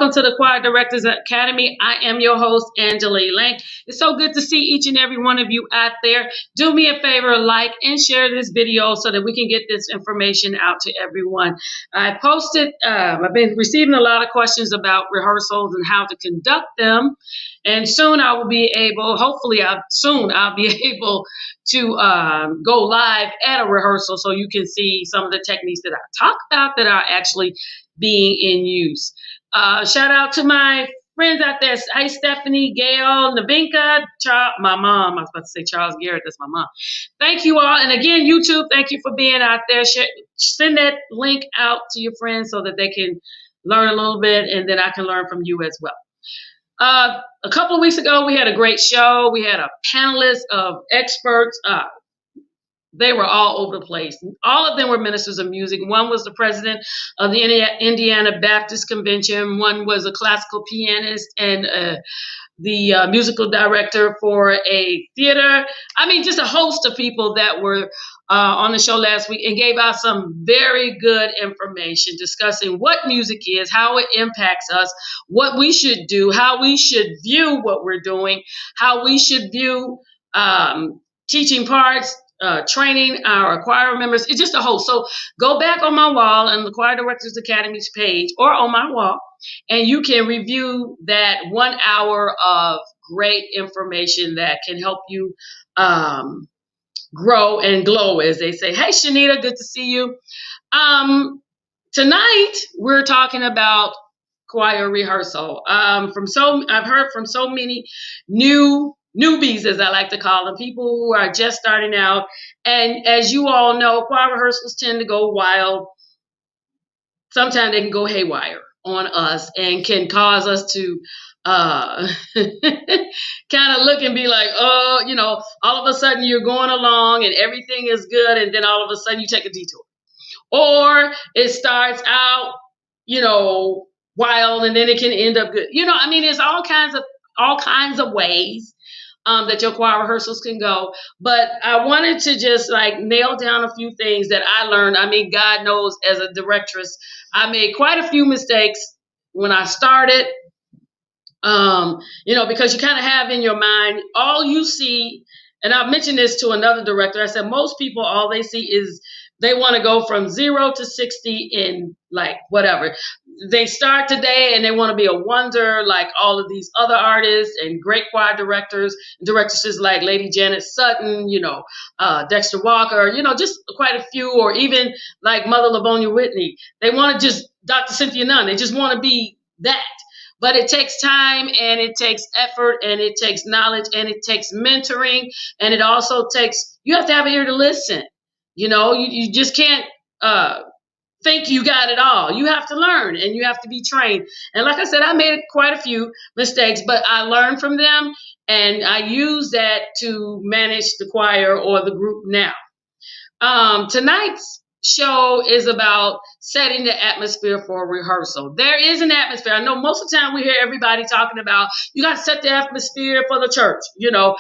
welcome to the Choir Directors Academy. I am your host, Angela Elaine. It's so good to see each and every one of you out there. Do me a favor, like and share this video so that we can get this information out to everyone. I've been receiving a lot of questions about rehearsals and how to conduct them. And soon I will be able, I'll be able to go live at a rehearsal so you can see some of the techniques that I talk about that are actually being in use. Shout out to my friends out there. Hi, Stephanie, Gail, Navinka, my mom. I was about to say Charles Garrett. That's my mom. Thank you all. And again, YouTube, thank you for being out there. Send that link out to your friends so that they can learn a little bit, and then I can learn from you as well. A couple of weeks ago, we had a great show. We had a panelist of experts. They were all over the place. All of them were ministers of music. One was the president of the Indiana Baptist Convention. One was a classical pianist and the musical director for a theater. I mean, just a host of people that were on the show last week and gave out some very good information discussing what music is, how it impacts us, what we should do, how we should view what we're doing, how we should view teaching parts, training our choir members. It's just a whole. So go back on my wall on the Choir Directors Academy's page or on my wall, and you can review that 1 hour of great information that can help you grow and glow, as they say. Hey, Shanita, good to see you. Tonight we're talking about choir rehearsal. I've heard from so many newbies, as I like to call them, people who are just starting out. And as you all know, choir rehearsals tend to go wild. Sometimes they can go haywire on us and can cause us to kind of look and be like, oh, all of a sudden you're going along and everything is good, and then all of a sudden you take a detour. Or it starts out, wild, and then it can end up good. There's all kinds of ways that your choir rehearsals can go. But I wanted to just nail down a few things that I learned. God knows, as a directress, I made quite a few mistakes when I started, because you kind of have in your mind, all you see, and I've mentioned this to another director. I said, most people, all they see is they want to go from 0 to 60 in whatever. They start today and they want to be a wonder like all of these other artists and great choir directresses like Lady Janet Sutton, Dexter Walker, just quite a few, or even like Mother Livonia Whitney. They want to just Dr. Cynthia Nunn. They just want to be that. But it takes time, and it takes effort, and it takes knowledge, and it takes mentoring, and it also takes, you have to have an ear to listen. You just can't think you got it all. You have to learn, and you have to be trained. And like I said, I made quite a few mistakes, but I learned from them, and I use that to manage the choir or the group now. Tonight's show is about setting the atmosphere for rehearsal. There is an atmosphere. I know most of the time we hear everybody talking about, you got to set the atmosphere for the church. You got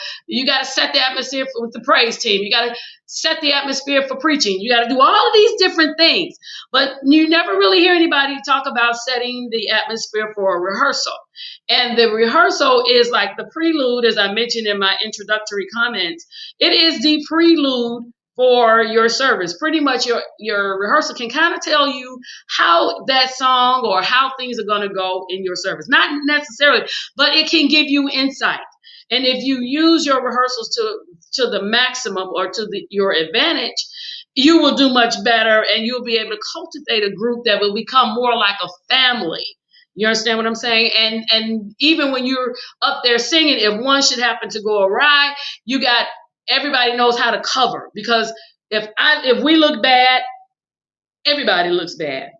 to set the atmosphere with the praise team. You got to set the atmosphere for preaching. You got to do all of these different things. But you never really hear anybody talk about setting the atmosphere for a rehearsal. And the rehearsal is like the prelude, as I mentioned in my introductory comments. It is the prelude for your service. Pretty much your rehearsal can kind of tell you how that song or how things are going to go in your service. Not necessarily, but it can give you insight. And if you use your rehearsals to the maximum or to your advantage, you will do much better, and you'll be able to cultivate a group that will become more like a family. You understand what I'm saying? And even when you're up there singing, if one should happen to go awry, everybody knows how to cover, because if we look bad, everybody looks bad.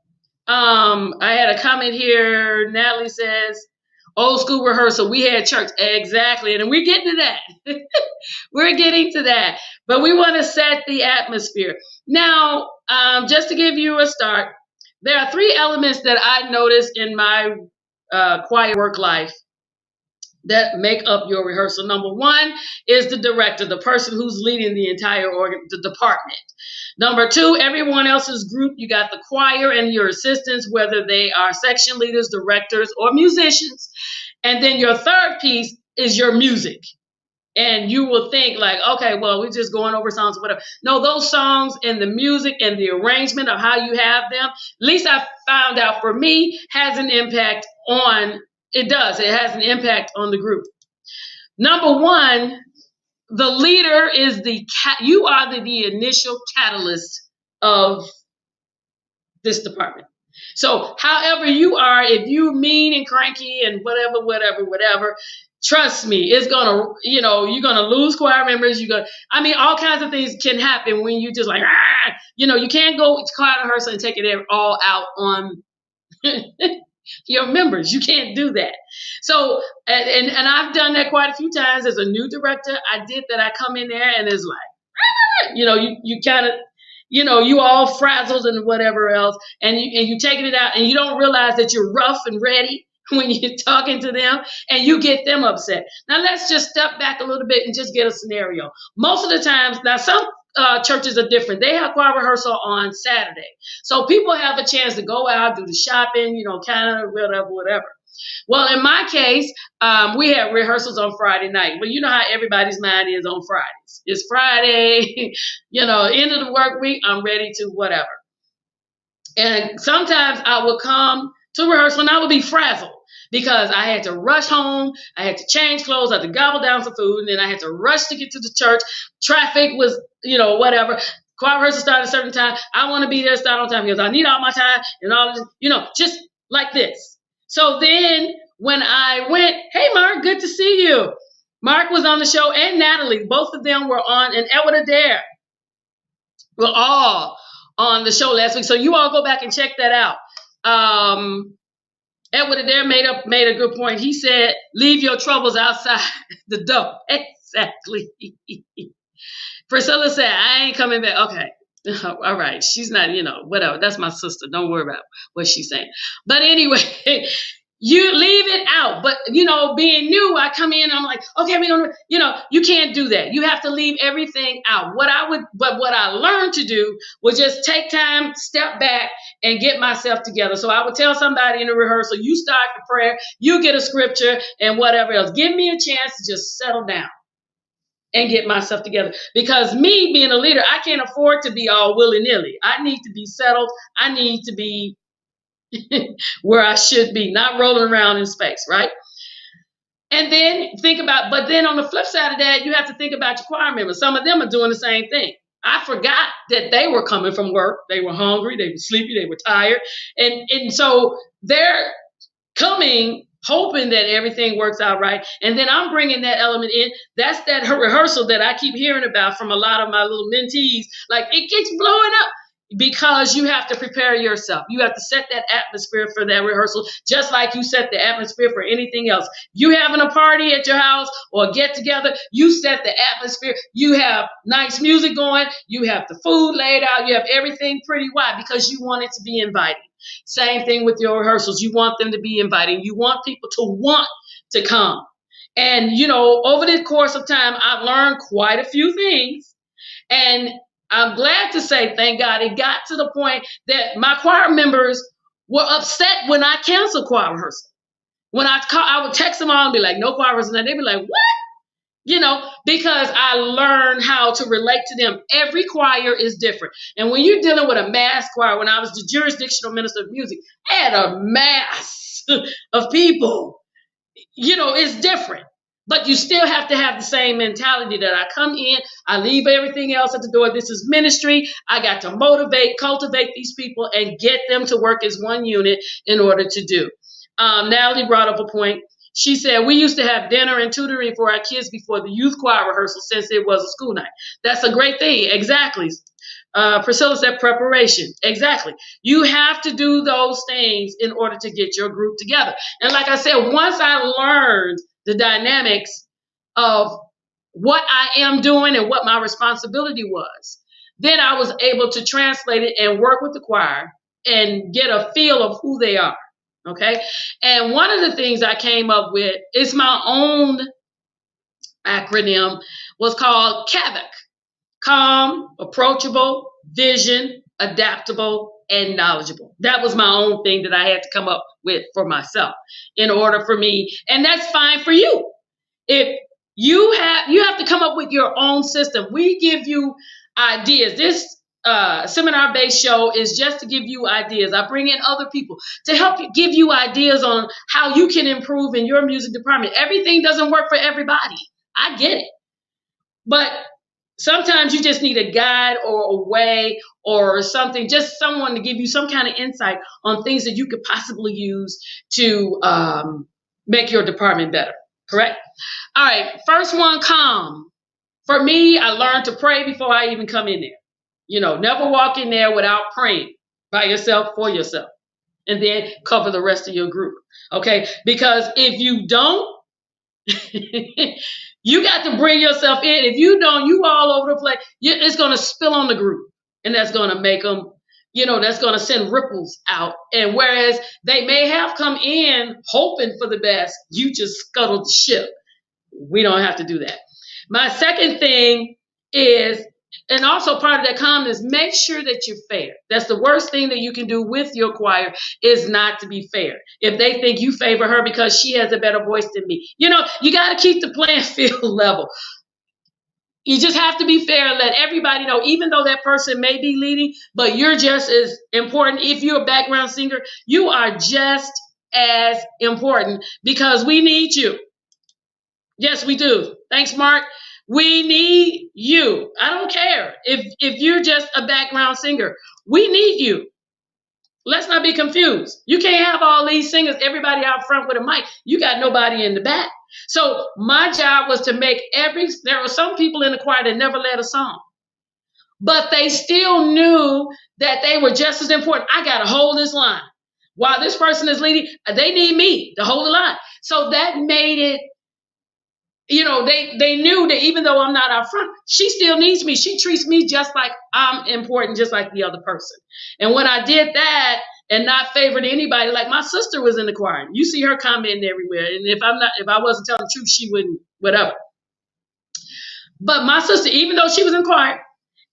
I had a comment here. Natalie says, old school rehearsal. We had church. Exactly. And we're getting to that. We're getting to that. But we want to set the atmosphere. Now, just to give you a start, there are 3 elements that I noticed in my choir work life that make up your rehearsal. Number one is the director, the person who's leading the entire the department. Number two, everyone else's group. You got the choir and your assistants, whether they are section leaders, directors, or musicians. And then your third piece is your music. And you will think like, okay, well, we're just going over songs or whatever. No, those songs and the music and the arrangement of how you have them, at least I found out for me, has an impact on, it does. It has an impact on the group. Number one, the leader is you are the initial catalyst of this department. So however you are, if you mean and cranky and whatever, trust me, it's gonna, you're gonna lose choir members. All kinds of things can happen when you just like, you can't go to choir rehearsal and take it all out on your members. You can't do that. So, and I've done that quite a few times as a new director. I did that. I come in there and it's like, you kind of, you all frazzled and whatever else, and you taking it out and you don't realize that you're rough and ready when you're talking to them, and you get them upset. Now let's just step back a little bit and just get a snenario. Most of the times, now some churches are different. They have choir rehearsal on Saturday. So people have a chance to go out, do the shopping, kind of whatever. Well, in my case, we have rehearsals on Friday night. Well, you know how everybody's mind is on Fridays. It's Friday, end of the work week, I'm ready to whatever. And sometimes I would come to rehearsal and I would be frazzled because I had to rush home. I had to change clothes. I had to gobble down some food. And then I had to rush to get to the church. Traffic was, whatever. Choir rehearsal started at a certain time. I want to be there, start on time because I need all my time and all this, just like this. So then when I went, hey, Mark, good to see you. Mark was on the show and Natalie. Both of them were on, and Edward Adair were all on the show last week. So you all go back and check that out. Edward Adair made a good point. He said, leave your troubles outside the door. Exactly. Priscilla said, I ain't coming back. Okay. All right. She's not, whatever. That's my sister. Don't worry about what she's saying. But anyway, you leave it out. But, being new, I come in and I'm like, okay, we're going to, you can't do that. You have to leave everything out. What I learned to do was just take time, step back, and get myself together. So I would tell somebody in a rehearsal, you start the prayer, you get a scripture, and whatever else. Give me a chance to just settle down and get myself together. Because me being a leader, I can't afford to be all willy-nilly. I need to be settled. I need to be where I should be, not rolling around in space, right? And then but then on the flip side of that, you have to think about your choir members. Some of them are doing the same thing. I forgot that they were coming from work. They were hungry, they were sleepy, they were tired. And so they're coming hoping that everything works out right. And then I'm bringing that element in. That's that rehearsal that I keep hearing about from a lot of my little mentees. Like, it keeps blowing up because you have to prepare yourself. You have to set that atmosphere for that rehearsal, just like you set the atmosphere for anything else. You having a party at your house or a get together, you set the atmosphere. You have nice music going. You have the food laid out. You have everything pretty. Why? Because you want it to be inviting. Same thing with your rehearsals. You want them to be inviting. You want people to want to come. And, over the course of time, I've learned quite a few things. And I'm glad to say, thank God, it got to the point that my choir members were upset when I canceled choir rehearsal. When I would text them all and be like, no choir rehearsal. And they'd be like, what? Because I learned how to relate to them. Every choir is different. And when you're dealing with a mass choir, when I was the jurisdictional minister of music, I had a mass of people. It's different. But you still have to have the same mentality that I come in, I leave everything else at the door. This is ministry. I got to motivate, cultivate these people, and get them to work as one unit in order to do. Natalie brought up a point. She said, we used to have dinner and tutoring for our kids before the youth choir rehearsal since it was a school night. That's a great thing. Exactly. Priscilla said preparation. Exactly. You have to do those things in order to get your group together. And like I said, once I learned the dynamics of what I am doing and what my responsibility was, then I was able to translate it and work with the choir and get a feel of who they are. Okay. And one of the things I came up with is my own acronym, was called CAVAC. Calm, approachable, vision, adaptable, and knowledgeable. That was my own thing that I had to come up with for myself in order for me. And that's fine for you. If you have to come up with your own system. We give you ideas. This seminar-based show is just to give you ideas. I bring in other people to help you, give you ideas on how you can improve in your music department. Everything doesn't work for everybody. I get it. But sometimes you just need a guide or a way or something, just someone to give you some kind of insight on things that you could possibly use to make your department better. Correct? All right. First one, calm. For me, I learned to pray before I even come in there. Never walk in there without praying by yourself, for yourself, and then cover the rest of your group. Okay? Because if you don't, you got to bring yourself in. If you don't, you all over the place. It's going to spill on the group, and that's going to make them, that's going to send ripples out. And whereas they may have come in hoping for the best, you just scuttled the ship. We don't have to do that. My second thing is, and also part of that calmness, make sure that you're fair. That's the worst thing that you can do with your choir, is not to be fair. If they think you favor her because she has a better voice than me, you got to keep the playing field level. You just have to be fair and let everybody know, even though that person may be leading, but you're just as important. If you're a background singer, you are just as important, because we need you. Yes, we do. Thanks, Mark. We need you. I don't care if you're just a background singer. We need you. Let's not be confused. You can't have all these singers, everybody out front with a mic. You got nobody in the back. So my job was to make there were some people in the choir that never led a song, but they still knew that they were just as important. I got to hold this line. While this person is leading, they need me to hold the line. So that made it, they knew that even though I'm not out front, she still needs me. She treats me just like I'm important, just like the other person. And when I did that and not favored anybody, like my sister was in the choir. You see her commenting everywhere. And if I wasn't telling the truth, she wouldn't, whatever. But my sister, even though she was in choir,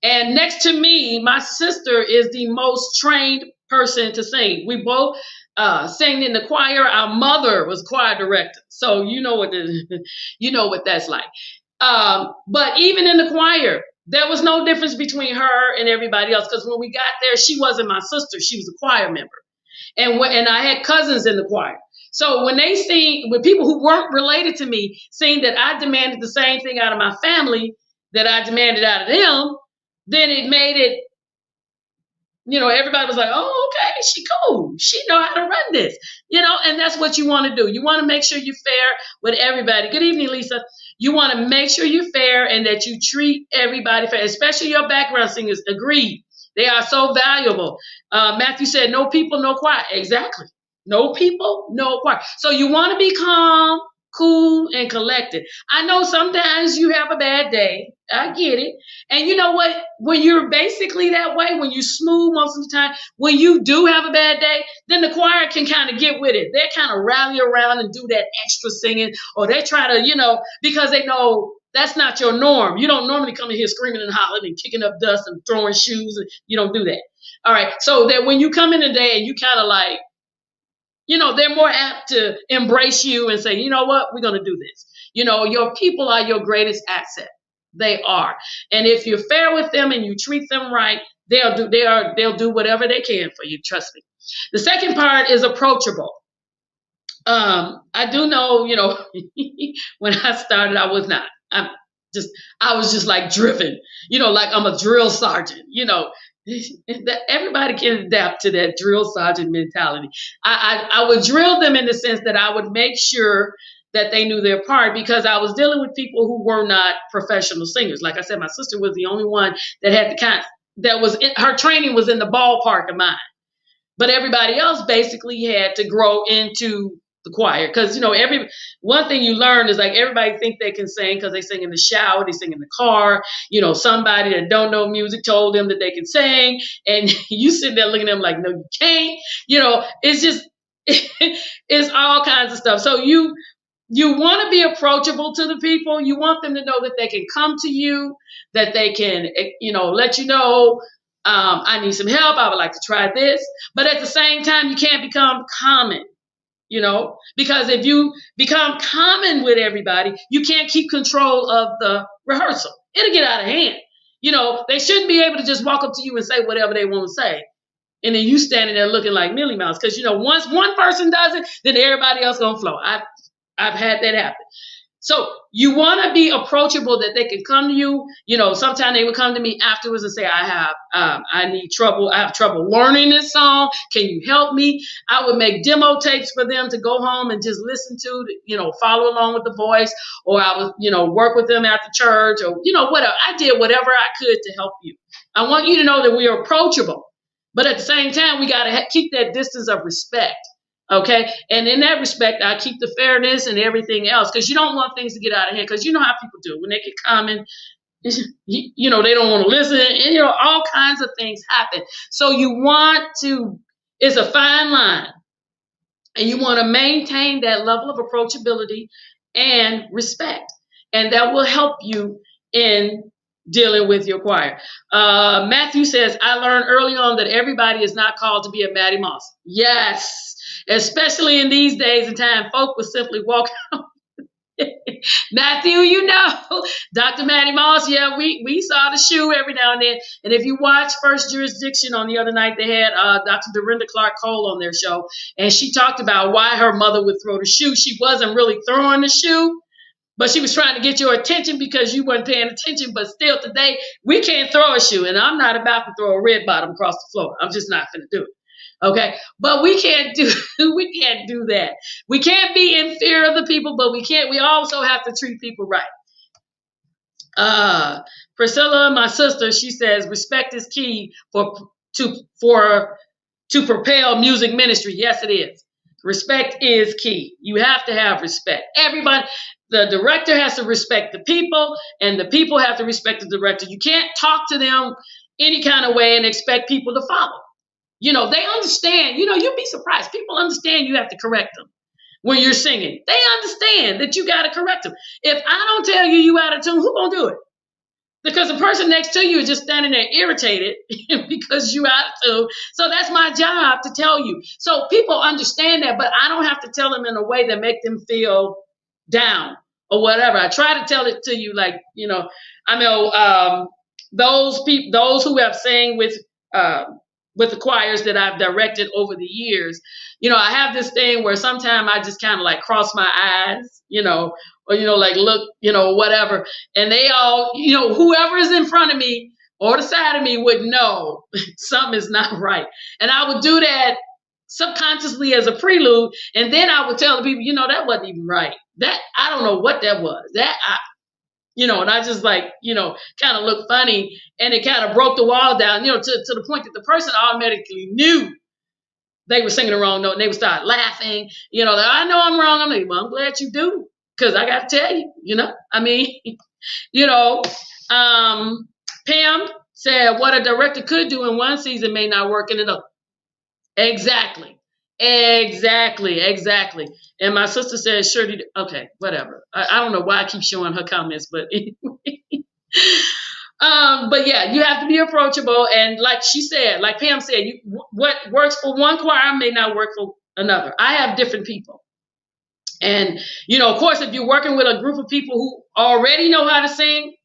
and next to me, my sister is the most trained person to sing. We both sang in the choir. Our mother was choir director, so you know what that's like. But even in the choir, there was no difference between her and everybody else, because when we got there, she wasn't my sister; she was a choir member, and I had cousins in the choir. So when people who weren't related to me sing that I demanded the same thing out of my family that I demanded out of them, then it made it, everybody was like, oh, okay, she cool. She know how to run this, and that's what you want to do. You want to make sure you're fair with everybody. Good evening, Lisa. You want to make sure you're fair and that you treat everybody fair, especially your background singers. Agreed. They are so valuable. Matthew said, no people, no choir. Exactly. No people, no choir. So you want to be calm, cool, and collected. I know sometimes you have a bad day. I get it. And you know what? When you're basically that way, when you're smooth most of the time, when you do have a bad day, then the choir can kind of get with it. They kind of rally around and do that extra singing, or they try to, because they know that's not your norm. You don't normally come in here screaming and hollering and kicking up dust and throwing shoes. And you don't do that. All right. So that when you come in today and you kind of like, they're more apt to embrace you and say, you know what, we're going to do this. Your people are your greatest asset. They are. And if you're fair with them and you treat them right, they'll do whatever they can for you. Trust me. The second part is approachable. I do know, when I started, I was not. I was just like driven, like I'm a drill sergeant, everybody can adapt to that drill sergeant mentality. I would drill them in the sense that I would make sure that they knew their part, because I was dealing with people who were not professional singers. Like I said, my sister was the only one that had her training was in the ballpark of mine. But everybody else basically had to grow into the choir, because one thing you learn is like everybody think they can sing because they sing in the shower, they sing in the car. Somebody that don't know music told them that they can sing, and you sit there looking at them like, no, you can't. It's just It's all kinds of stuff. So you want to be approachable to the people. You want them to know that they can come to you, that they can, let you know, I need some help. I would like to try this. But at the same time, you can't become common, because if you become common with everybody, you can't keep control of the rehearsal. It'll get out of hand. They shouldn't be able to just walk up to you and say whatever they want to say. And then you standing there looking like Millie Mouse. Because, once one person does it, then everybody else going to flow. I've had that happen. So you want to be approachable, that they can come to you. Sometimes they would come to me afterwards and say, I need trouble. I have trouble learning this song. Can you help me? I would make demo tapes for them to go home and just listen to, follow along with the voice, or I would, work with them after church, or, whatever. I did whatever I could to help you. I want you to know that we are approachable, but at the same time, we got to keep that distance of respect. Okay. And in that respect, I keep the fairness and everything else, because you don't want things to get out of hand, because you know how people do when they get common, they don't want to listen, and, all kinds of things happen. So it's a fine line, and you want to maintain that level of approachability and respect. And that will help you in dealing with your choir. Matthew says, I learned early on that everybody is not called to be a Mattie Moss. Yes. Especially in these days and time, folk would simply walk out. Matthew, Dr. Mattie Moss, yeah, we saw the shoe every now and then. And if you watch First Jurisdiction on the other night, they had Dr. Dorinda Clark Cole on their show, and she talked about why her mother would throw the shoe. She wasn't really throwing the shoe, but she was trying to get your attention because you weren't paying attention. But still today, we can't throw a shoe, and I'm not about to throw a red bottom across the floor. I'm just not going to do it. Okay, but we can't do that. We can't be in fear of the people, but we also have to treat people right. Priscilla, my sister, she says respect is key to propel music ministry. Yes, it is. Respect is key. You have to have respect. Everybody, the director has to respect the people, and the people have to respect the director. You can't talk to them any kind of way and expect people to follow. They understand, you'd be surprised. People understand you have to correct them when you're singing. They understand that you got to correct them. If I don't tell you out of tune, who gonna do it? Because the person next to you is just standing there irritated because you out of tune. So that's my job to tell you. So people understand that, but I don't have to tell them in a way that make them feel down or whatever. I try to tell it to you like, I know those who have sang with the choirs that I've directed over the years, I have this thing where sometimes I just kind of like cross my eyes, or, like look, whatever. And they all, whoever is in front of me or the side of me would know something is not right. And I would do that subconsciously as a prelude. And then I would tell the people, that wasn't even right. That, I don't know what that was. And I just like, kind of looked funny, and it kind of broke the wall down, to the point that the person automatically knew they were singing the wrong note, and they would start laughing, I know I'm wrong. I'm like, well, I'm glad you do, because I got to tell you, Pam said what a director could do in one season may not work in another. Exactly. And my sister said, sure. Okay, whatever. I don't know why I keep showing her comments, but anyway. But yeah, you have to be approachable. And like Pam said, what works for one choir may not work for another. I have different people. And, of course, if you're working with a group of people who already know how to sing,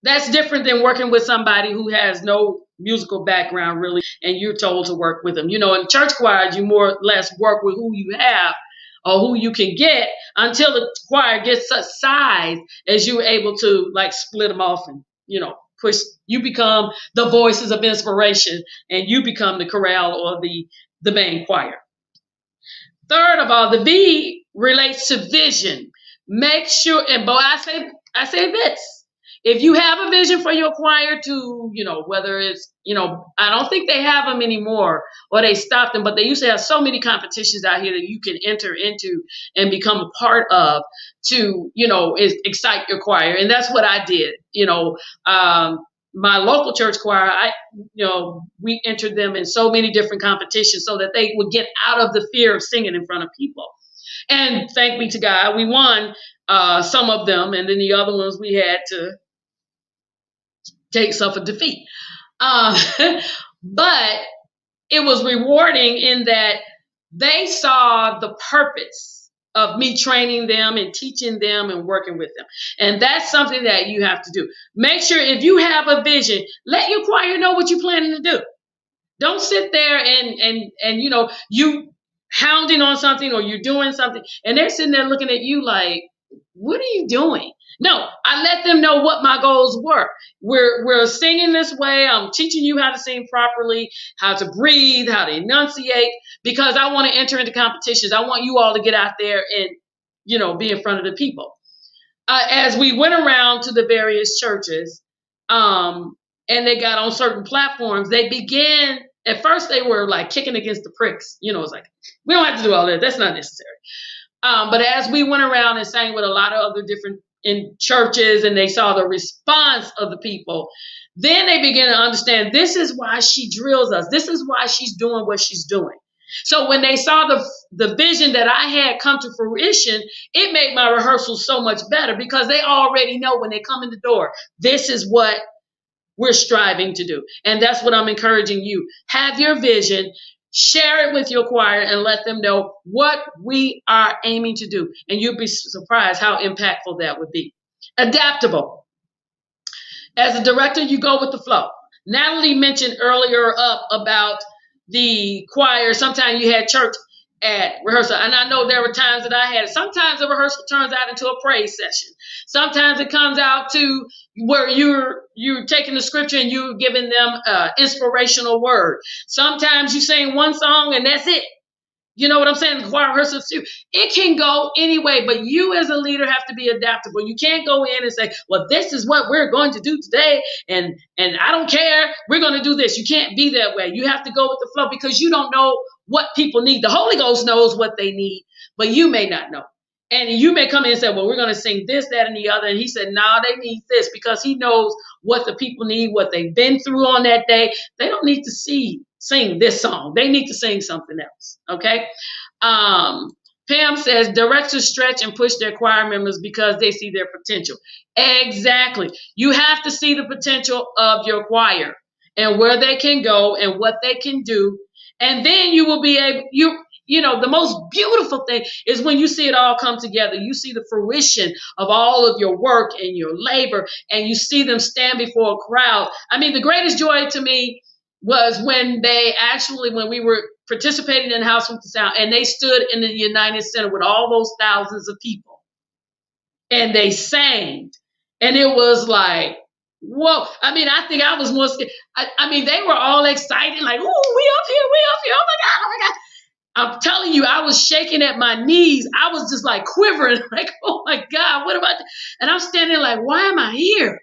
that's different than working with somebody who has no musical background really, and you're told to work with them. In church choirs, you more or less work with who you have or who you can get until the choir gets such size as you're able to like split them off and, push. You become the voices of inspiration, and you become the chorale or the main choir. Third of all, the V relates to vision. Make sure, and boy, I say this. If you have a vision for your choir to, whether it's, I don't think they have them anymore or they stopped them, but they used to have so many competitions out here that you can enter into and become a part of to, excite your choir. And that's what I did, my local church choir, we entered them in so many different competitions so that they would get out of the fear of singing in front of people. And thank be to God, we won some of them, and then the other ones we had to suffer defeat. But it was rewarding in that they saw the purpose of me training them and teaching them and working with them. And that's something that you have to do. Make sure if you have a vision, let your choir know what you're planning to do. Don't sit there and you hounding on something or you're doing something and they're sitting there looking at you like, what are you doing? No, I let them know what my goals were. We're singing this way. I'm teaching you how to sing properly, how to breathe, how to enunciate, because I want to enter into competitions. I want you all to get out there and, be in front of the people. As we went around to the various churches, and they got on certain platforms, they began, at first they were like kicking against the pricks. It's like, we don't have to do all that. That's not necessary. But as we went around and sang with a lot of other different in churches and they saw the response of the people, then they began to understand this is why she drills us. This is why she's doing what she's doing. So when they saw the vision that I had come to fruition, it made my rehearsals so much better because they already know when they come in the door, this is what we're striving to do. And that's what I'm encouraging you. Have your vision, share it with your choir, and let them know what we are aiming to do. And you'll be surprised how impactful that would be. Adaptable. As a director, you go with the flow. Natalie mentioned earlier up about the choir. Sometimes you had church at rehearsal. And I know there were times that I had it. Sometimes the rehearsal turns out into a praise session. Sometimes it comes out to where you're taking the scripture and you're giving them an inspirational word. Sometimes you sing one song and that's it. You know what I'm saying? The choir rehearsals too. It can go anyway, but you as a leader have to be adaptable. You can't go in and say, well, this is what we're going to do today, and I don't care. We're going to do this. You can't be that way. You have to go with the flow because you don't know what people need. The Holy Ghost knows what they need, but you may not know. And you may come in and say, well, we're going to sing this, that, and the other. And he said, no, they need this because he knows what the people need, what they've been through on that day. They don't need to sing this song. They need to sing something else. Okay. Pam says directors stretch and push their choir members because they see their potential. Exactly. You have to see the potential of your choir and where they can go and what they can do. And then you will be able, the most beautiful thing is when you see it all come together. You see the fruition of all of your work and your labor, and you see them stand before a crowd. I mean, the greatest joy to me was when we were participating in House with the Sound, and they stood in the United Center with all those thousands of people, and they sang, and it was like, whoa. I mean, I think I was more scared. I mean, they were all excited, like, oh, we up here, oh my God, oh my God. I'm telling you, I was shaking at my knees. I was just like quivering, like, oh my God, what about that? And I'm standing there like, why am I here?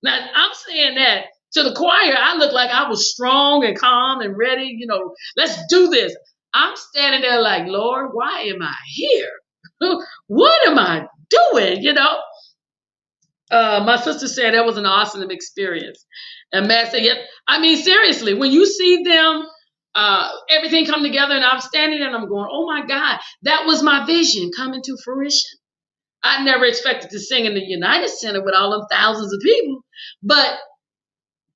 Now, I'm saying that to the choir, I looked like I was strong and calm and ready, let's do this. I'm standing there like, Lord, why am I here? What am I doing, My sister said that was an awesome experience. And Matt said, yep. I mean, seriously, when you see them, everything come together and I'm standing there and I'm going, oh my God, that was my vision coming to fruition. I never expected to sing in the United Center with all them thousands of people, but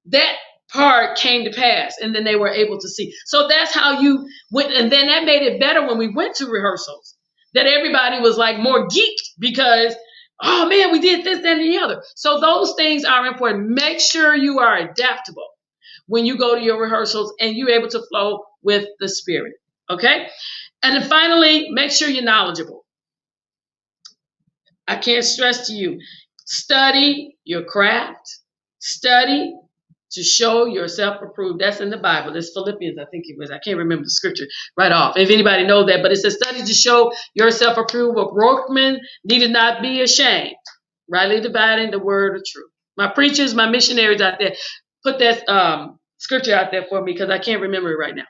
that part came to pass and then they were able to see. So that's how you went. And then that made it better when we went to rehearsals, that everybody was like more geeked because, oh man, we did this, that, and the other. So those things are important. Make sure you are adaptable when you go to your rehearsals and you're able to flow with the Spirit. Okay? And then finally, make sure you're knowledgeable. I can't stress to you, study your craft. Study to show yourself approved. That's in the Bible. That's Philippians, I think it was. I can't remember the scripture right off. If anybody knows that, but it says, study to show yourself approved, a workman needed not be ashamed, rightly dividing the word of truth. My preachers, my missionaries out there, put that scripture out there for me because I can't remember it right now.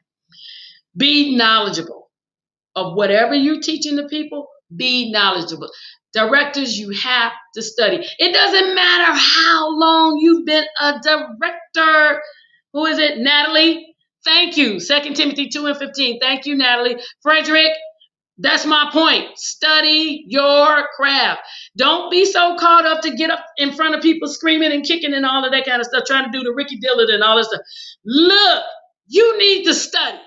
Be knowledgeable of whatever you're teaching the people. Be knowledgeable. Directors, you have to study. It doesn't matter how long you've you've been a director. Who is it? Natalie. Thank you. 2 Timothy 2:15. Thank you, Natalie. Frederick, that's my point. Study your craft. Don't be so caught up to get up in front of people screaming and kicking and all of that kind of stuff, trying to do the Ricky Dillard and all this stuff. Look, you need to study.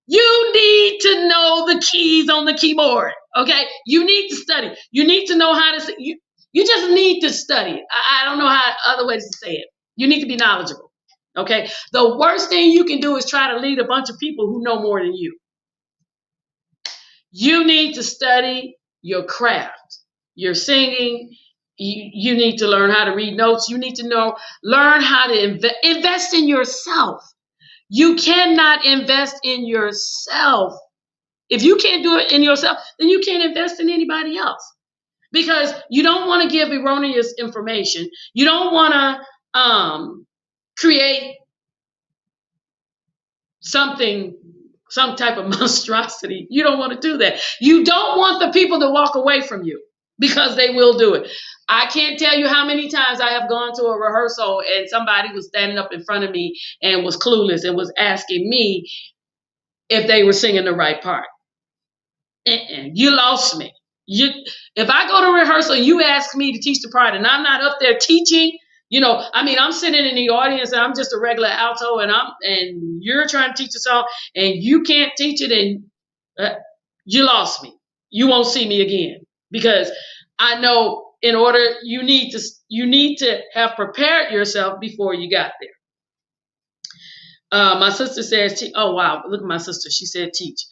You need to know the keys on the keyboard. Okay? You need to study. You need to know how to you just need to study. I don't know how other ways to say it. You need to be knowledgeable. Okay? The worst thing you can do is try to lead a bunch of people who know more than you. You need to study your craft, your singing. You need to learn how to read notes. You need to learn how to invest in yourself. You cannot invest in yourself. If you can't do it in yourself, then you can't invest in anybody else. Because you don't want to give erroneous information. You don't want to create some type of monstrosity. You don't want to do that. You don't want the people to walk away from you, because they will do it. I can't tell you how many times I have gone to a rehearsal and somebody was standing up in front of me and was clueless and was asking me if they were singing the right part. You lost me. If I go to rehearsal and you ask me to teach the part and I'm not up there teaching, I'm sitting in the audience and I'm just a regular alto and you're trying to teach a song and you can't teach it, and you lost me. You won't see me again, because I know you need to have prepared yourself before you got there. My sister says, oh wow, look at my sister. She said teach.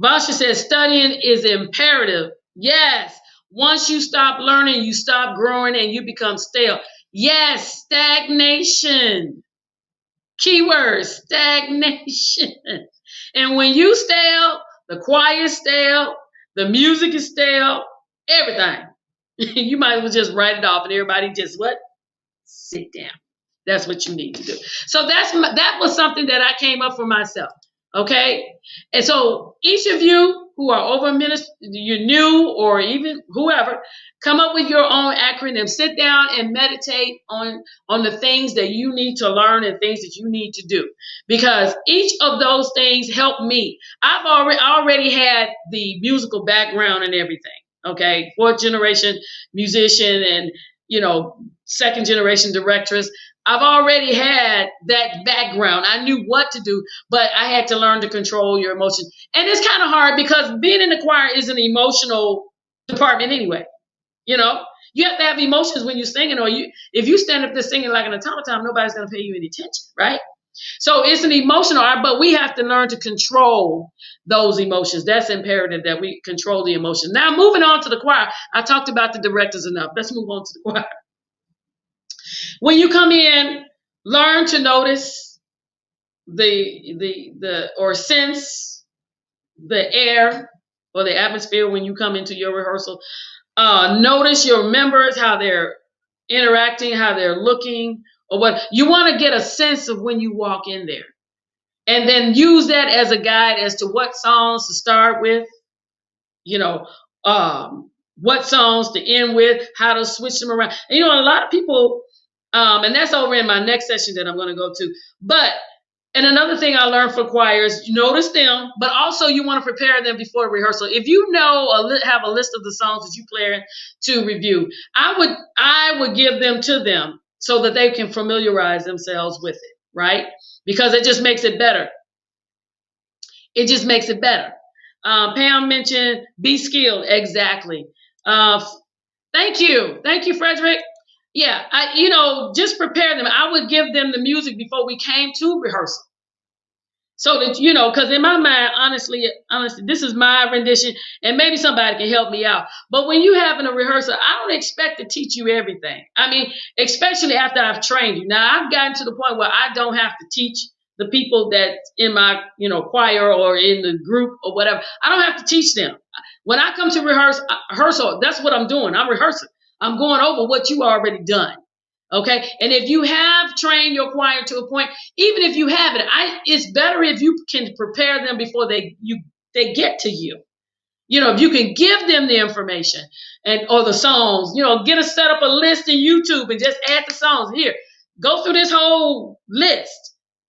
Vasha says studying is imperative. Yes. Once you stop learning, you stop growing and you become stale. Yes, stagnation. Keyword, stagnation. And when you stale, the choir is stale, the music is stale, everything. You might as well just write it off and everybody just sit down. That's what you need to do. So that was something that I came up for myself. Okay? And so each of you who are over you're new or even whoever, come up with your own acronym. Sit down and meditate on the things that you need to learn and things that you need to do. Because each of those things help me. I've already had the musical background and everything. Okay? 4th generation musician and, second generation directress. I've already had that background. I knew what to do, but I had to learn to control your emotions. And it's kind of hard because being in the choir is an emotional department anyway. You have to have emotions when you're singing, or if you stand up there singing like an automaton, nobody's going to pay you any attention, right? So it's an emotional art, but we have to learn to control those emotions. That's imperative that we control the emotions. Now, moving on to the choir. I talked about the directors enough. Let's move on to the choir. When you come in, learn to notice or sense the air or the atmosphere when you come into your rehearsal. Notice your members, how they're interacting, how they're looking, or what. You want to get a sense of when you walk in there. And then use that as a guide as to what songs to start with, what songs to end with, how to switch them around. And, a lot of people, and that's over in my next session that I'm going to go to. And another thing I learned for choirs, notice them, but also you want to prepare them before rehearsal. If you have a list of the songs that you plan to review, I would give them to them so that they can familiarize themselves with it, right? Because it just makes it better. It just makes it better. Pam mentioned be skilled. Exactly. Thank you. Thank you, Frederick. Yeah, just prepare them. I would give them the music before we came to rehearsal. So that, because in my mind, honestly, this is my rendition, and maybe somebody can help me out. But when you having a rehearsal, I don't expect to teach you everything. I mean, especially after I've trained you. Now, I've gotten to the point where I don't have to teach the people that in my, choir or in the group or whatever. I don't have to teach them. When I come to rehearsal, that's what I'm doing. I'm rehearsing. I'm going over what you already done. Okay. And if you have trained your choir to a point, even if you haven't, it's better if you can prepare them before they get to you. If you can give them the information or the songs, set up a list in YouTube and just add the songs. Here, go through this whole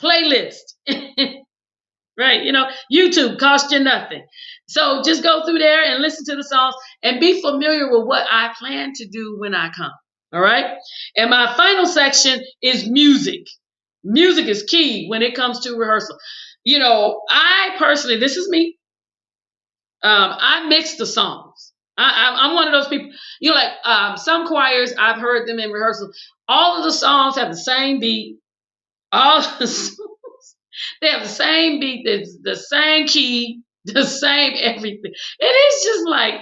playlist. Right? YouTube costs you nothing. So just go through there and listen to the songs and be familiar with what I plan to do when I come. All right. And my final section is music. Music is key when it comes to rehearsal. I personally, this is me. I mix the songs. I'm one of those people. Some choirs, I've heard them in rehearsal. All of the songs have the same beat. All the songs, they have the same beat, the same key, the same everything. And it's just like,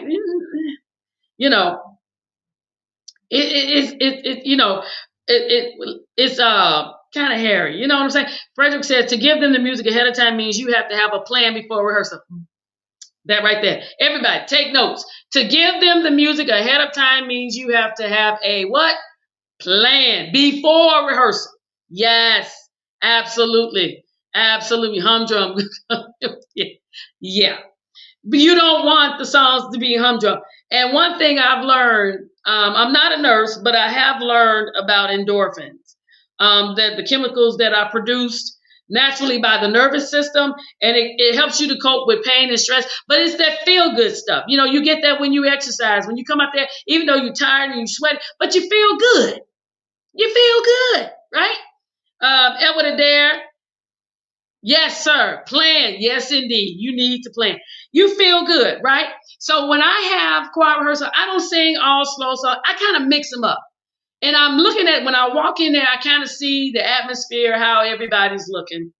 it's kind of hairy. You know what I'm saying? Frederick says to give them the music ahead of time means you have to have a plan before rehearsal. That right there. Everybody, take notes. To give them the music ahead of time means you have to have a what? Plan before rehearsal. Yes, absolutely. Absolutely. Humdrum. Yeah. But you don't want the songs to be humdrum. And one thing I've learned, I'm not a nurse, but I have learned about endorphins, that the chemicals that are produced naturally by the nervous system, and it helps you to cope with pain and stress. But it's that feel good stuff. You get that when you exercise, when you come out there, even though you're tired and you sweat, but you feel good. You feel good, right? Edward Adair, yes, sir. Plan. Yes, indeed. You need to plan. You feel good, right? So when I have choir rehearsal, I don't sing all slow songs. I kind of mix them up. And I'm looking at, when I walk in there, I kind of see the atmosphere, how everybody's looking.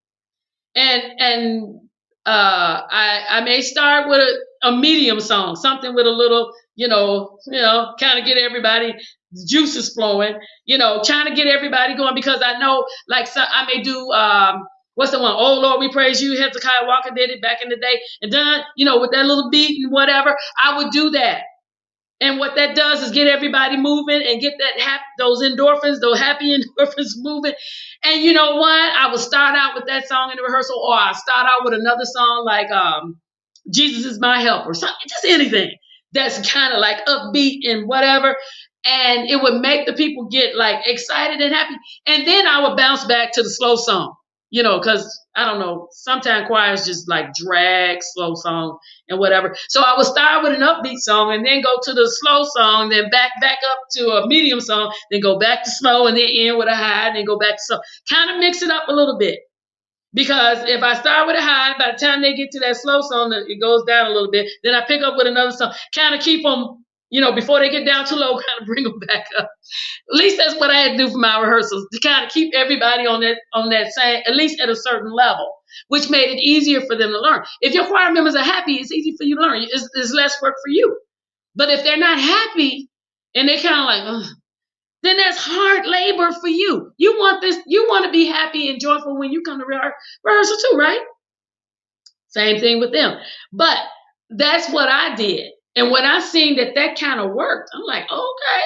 And I may start with a medium song, something with a little, kind of get everybody juices flowing, trying to get everybody going, because I know, I may do, what's the one? Oh Lord, we praise you. Hezekiah Walker did it back in the day. And then, with that little beat and whatever, I would do that. And what that does is get everybody moving and get those endorphins, those happy endorphins moving. And you know what? I will start out with that song in the rehearsal, or I'll start out with another song like Jesus is My Help, or something, just anything that's kind of like upbeat and whatever. And it would make the people get excited and happy. And then I would bounce back to the slow song, because I don't know, sometimes choirs just drag slow songs and whatever. So I would start with an upbeat song and then go to the slow song, then back up to a medium song, then go back to slow, and then end with a high, and then go back to slow. Kind of mix it up a little bit. Because if I start with a high, by the time they get to that slow song, it goes down a little bit. Then I pick up with another song, kind of keep them, before they get down too low, kind of bring them back up. At least that's what I had to do for my rehearsals, to kind of keep everybody on that same, at least at a certain level, which made it easier for them to learn. If your choir members are happy, it's easy for you to learn. It's less work for you. But if they're not happy and they're kind of then that's hard labor for you. You want to be happy and joyful when you come to rehearsal too, right? Same thing with them. But that's what I did. And when I seen that kind of worked, I'm like, okay,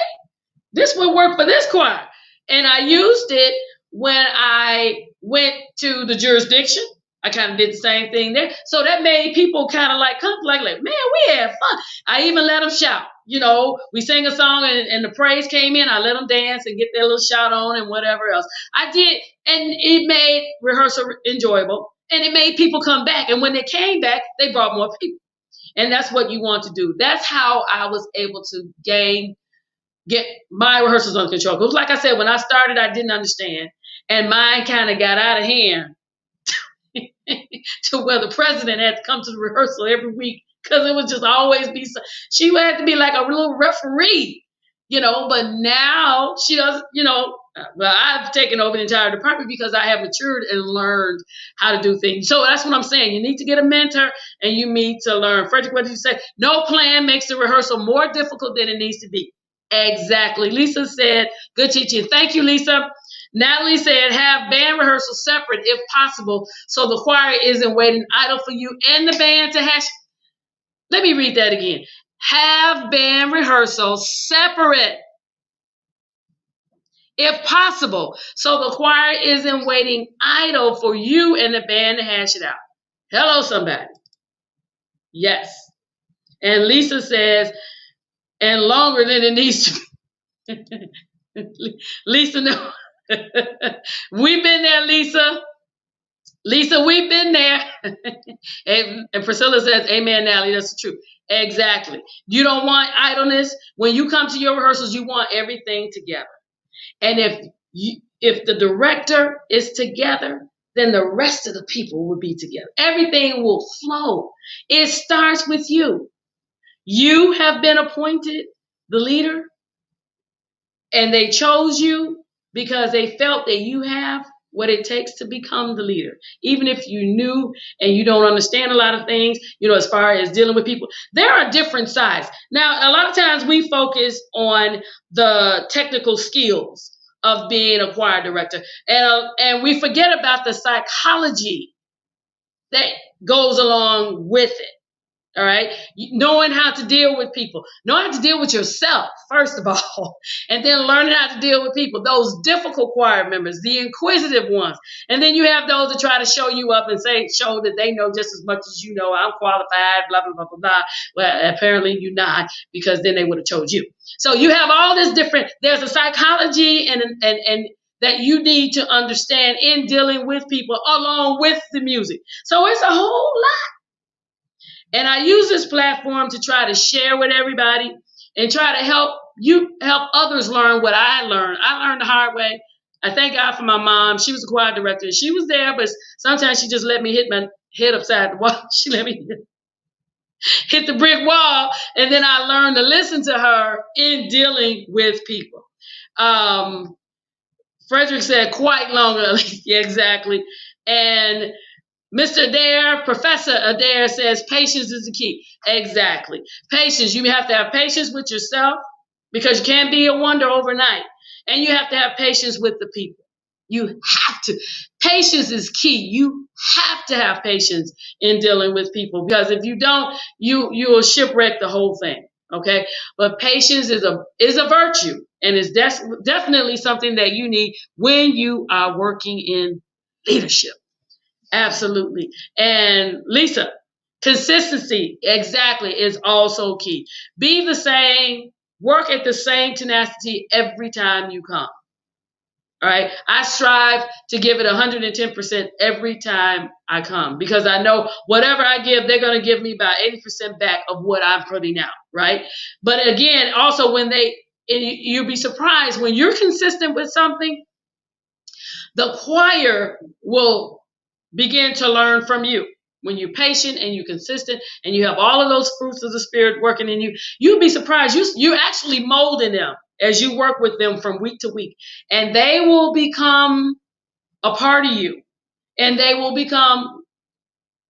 this would work for this choir. And I used it when I went to the jurisdiction. I kind of did the same thing there. So that made people kind of come man, we had fun. I even let them shout. We sang a song and the praise came in. I let them dance and get their little shout on and whatever else. I did. And it made rehearsal enjoyable. And it made people come back. And when they came back, they brought more people. And that's what you want to do. That's how I was able to get my rehearsals under control. Because like I said, when I started, I didn't understand. And mine kind of got out of hand to where the president had to come to the rehearsal every week, because it would just always be she would have to be like a little referee, but now she does, well, I've taken over the entire department because I have matured and learned how to do things. So that's what I'm saying. You need to get a mentor and you need to learn. Frederick, what did you say? No plan makes the rehearsal more difficult than it needs to be. Exactly. Lisa said, good teaching. Thank you, Lisa. Natalie said, have band rehearsals separate if possible, so the choir isn't waiting idle for you and the band to hash. Let me read that again. Have band rehearsals separate if possible, so the choir isn't waiting idle for you and the band to hash it out. Hello, somebody. Yes. And Lisa says, and longer than it needs to be. Lisa, no. We've been there, Lisa. Lisa, we've been there. And Priscilla says, amen, Natalie, that's the truth. Exactly. You don't want idleness. When you come to your rehearsals, you want everything together. And if the director is together, then the rest of the people will be together. Everything will flow. It starts with you. You have been appointed the leader, and they chose you because they felt that you have what it takes to become the leader. Even if you knew and you don't understand a lot of things, as far as dealing with people, there are different sides. Now, a lot of times we focus on the technical skills of being a choir director, and we forget about the psychology that goes along with it. All right. Knowing how to deal with people, knowing how to deal with yourself, first of all, and then learning how to deal with people, those difficult choir members, the inquisitive ones. And then you have those that try to show you up and show that they know just as much as you know. I'm qualified, blah, blah, blah, blah, blah. Well, apparently you're not, because then they would have chose you. So you have all this different, there's a psychology and that you need to understand in dealing with people along with the music. So it's a whole lot. And I use this platform to try to share with everybody and try to help others learn what I learned. I learned the hard way. I thank God for my mom. She was a choir director. She was there, but sometimes she just let me hit my head upside the wall. She let me hit the brick wall, and then I learned to listen to her in dealing with people. Frederick said quite longer. Yeah, exactly. And Mr. Adair, Professor Adair says patience is the key. Exactly. Patience. You have to have patience with yourself, because you can't be a wonder overnight. And you have to have patience with the people. You have to. Patience is key. You have to have patience in dealing with people, because if you don't, you will shipwreck the whole thing. Okay. But patience is a virtue, and it's definitely something that you need when you are working in leadership. Absolutely. And Lisa, consistency, exactly, is also key. Be the same, work at the same tenacity every time you come. All right. I strive to give it 110% every time I come, because I know whatever I give, they're going to give me about 80% back of what I'm putting out. Right. But again, also you'll be surprised when you're consistent with something, the choir will begin to learn from you. When you're patient and you're consistent and you have all of those fruits of the Spirit working in you, you'll be surprised. You're actually molding them as you work with them from week to week. And they will become a part of you. And they will become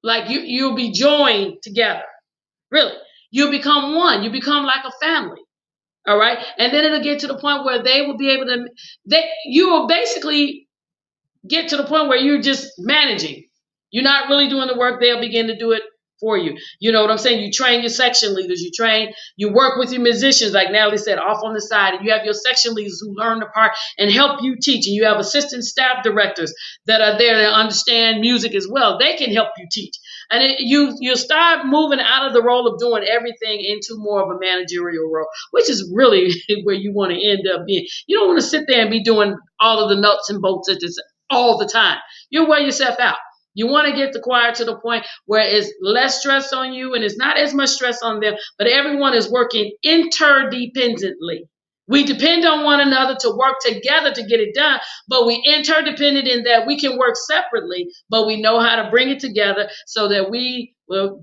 like you'll be joined together. Really. You'll become one. You become like a family. All right. And then it'll get to the point where they will be able to, you will basically get to the point where you're just managing. You're not really doing the work. They'll begin to do it for you. You know what I'm saying? You train your section leaders. You work with your musicians, like Natalie said, off on the side. And you have your section leaders who learn the part and help you teach. And you have assistant staff directors that are there to understand music as well. They can help you teach. And you'll start moving out of the role of doing everything into more of a managerial role, which is really where you want to end up being. You don't want to sit there and be doing all of the nuts and bolts at this all the time. You'll wear yourself out. You want to get the choir to the point where it's less stress on you and it's not as much stress on them, but everyone is working interdependently. We depend on one another to work together to get it done, but we interdependent in that we can work separately, but we know how to bring it together so that we will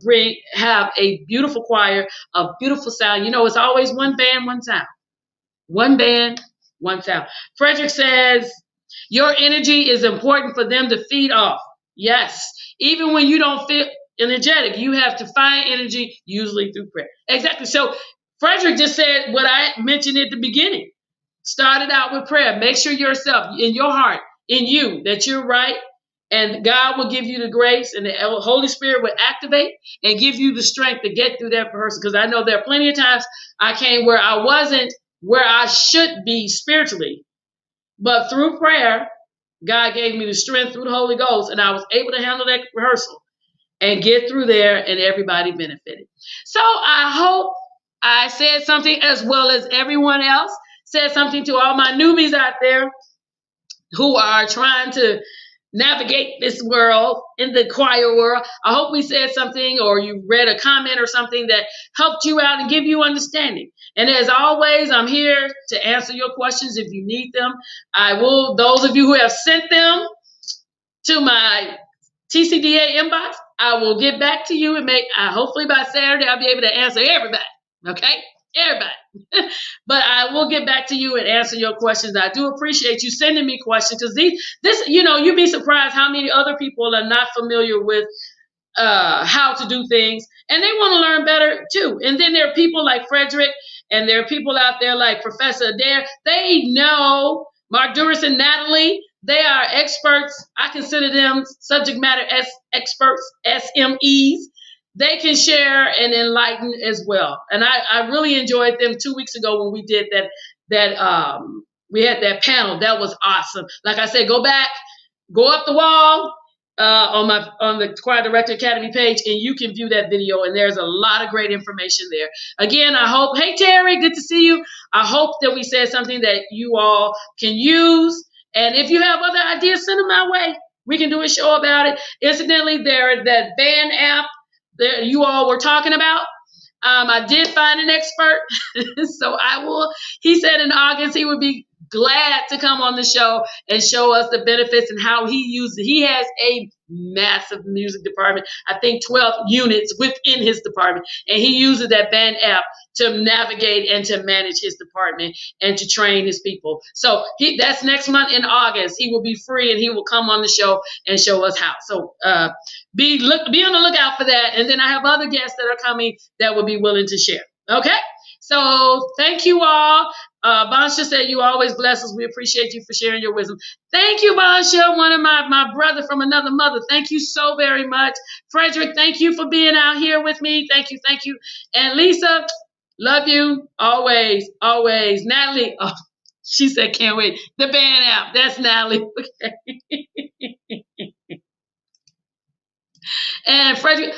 have a beautiful choir, a beautiful sound. It's always one band, one sound. One band, one sound. Frederick says, your energy is important for them to feed off. Yes. Even when you don't feel energetic, you have to find energy, usually through prayer. Exactly. So Frederick just said what I mentioned at the beginning. Started out with prayer. Make sure yourself, in your heart, in you, that you're right. And God will give you the grace, and the Holy Spirit will activate and give you the strength to get through that rehearsal. Because I know there are plenty of times I came where I wasn't where I should be spiritually. But through prayer, God gave me the strength through the Holy Ghost, and I was able to handle that rehearsal. and get through there, and everybody benefited. So I hope I said something as well as everyone else said something to all my newbies out there who are trying to navigate this world in the choir world. I hope we said something, or you read a comment or something that helped you out and give you understanding. And as always, I'm here to answer your questions if you need them. I will, those of you who have sent them to my TCDA inbox, I will get back to you and hopefully by Saturday, I'll be able to answer everybody. Okay? Everybody. But I will get back to you and answer your questions. I do appreciate you sending me questions, because you'd be surprised how many other people are not familiar with how to do things, and they want to learn better too. And then there are people like Frederick, and there are people out there like Professor Adair. They know Mark Duras and Natalie. They are experts. I consider them subject matter experts, SMEs. They can share and enlighten as well. And I really enjoyed them 2 weeks ago when we did that we had that panel. That was awesome. Like I said, go back, go up the wall on the Choir Director Academy page, and you can view that video, and there's a lot of great information there. Again, I hope, hey Terry, good to see you. I hope that we said something that you all can use. And if you have other ideas, send them my way. We can do a show about it. Incidentally, that band app that you all were talking about, I did find an expert. So he said in August he would be glad to come on the show and show us the benefits and how he uses it. He has a massive music department, I think 12 units within his department, and he uses that band app to navigate and to manage his department and to train his people. So that's next month in August. He will be free and he will come on the show and show us how. So be on the lookout for that. And then I have other guests that are coming that will be willing to share. Okay? So thank you all. Bansha said, you always bless us. We appreciate you for sharing your wisdom. Thank you, Bansha, one of my brother from another mother. Thank you so very much. Frederick, thank you for being out here with me. Thank you, thank you. And Lisa, love you always, always. Natalie, oh, she said, can't wait. The band app, that's Natalie. Okay. And Frederick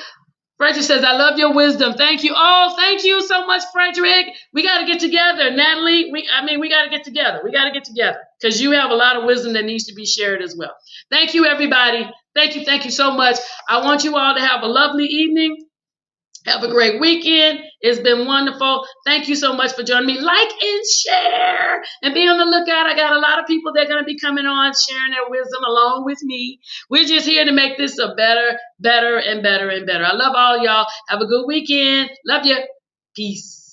says, I love your wisdom. Thank you. Oh, thank you so much, Frederick. We got to get together. Natalie, we got to get together. We got to get together because you have a lot of wisdom that needs to be shared as well. Thank you, everybody. Thank you so much. I want you all to have a lovely evening. Have a great weekend. It's been wonderful. Thank you so much for joining me. Like and share. And be on the lookout. I got a lot of people that are going to be coming on, sharing their wisdom along with me. We're just here to make this a better and better and better. I love all y'all. Have a good weekend. Love you. Peace.